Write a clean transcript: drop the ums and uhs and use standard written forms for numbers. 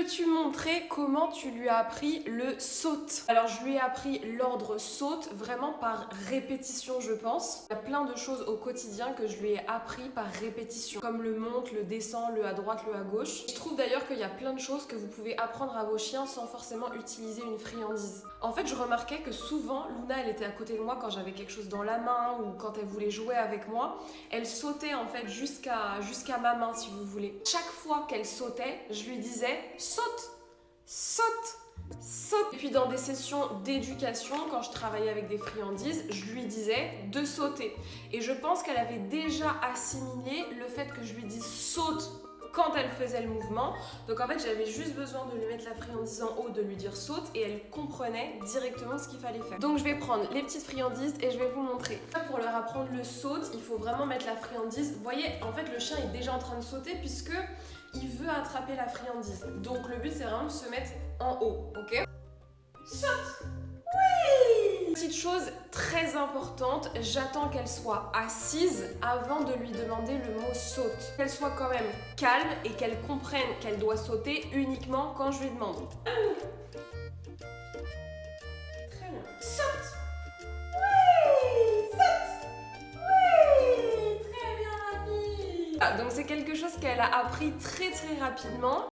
Peux-tu montrer comment tu lui as appris le saute? Alors je lui ai appris l'ordre saute vraiment par répétition je pense. Il y a plein de choses au quotidien que je lui ai appris par répétition, comme le monte, le descend, le à droite, le à gauche. Je trouve d'ailleurs qu'il y a plein de choses que vous pouvez apprendre à vos chiens sans forcément utiliser une friandise. En fait je remarquais que souvent Luna elle était à côté de moi quand j'avais quelque chose dans la main ou quand elle voulait jouer avec moi. Elle sautait en fait jusqu'à ma main si vous voulez. Chaque fois qu'elle sautait, je lui disais saute, saute, saute. Et puis dans des sessions d'éducation, quand je travaillais avec des friandises, je lui disais de sauter. Et je pense qu'elle avait déjà assimilé le fait que je lui dise saute quand elle faisait le mouvement. Donc en fait j'avais juste besoin de lui mettre la friandise en haut, de lui dire saute et elle comprenait directement ce qu'il fallait faire. Donc je vais prendre les petites friandises et je vais vous montrer. Pour leur apprendre le saute, il faut vraiment mettre la friandise. Vous voyez, en fait le chien est déjà en train de sauter puisque il veut attraper la friandise. Donc le but c'est vraiment de se mettre en haut, ok? Saute! Oui! Petite chose très importante, j'attends qu'elle soit assise avant de lui demander le mot saute. Qu'elle soit quand même calme et qu'elle comprenne qu'elle doit sauter uniquement quand je lui demande. Très bien. Saute! Oui! Saute! Oui! Très bien, Ravi! Donc c'est quelque chose qu'elle a appris très rapidement.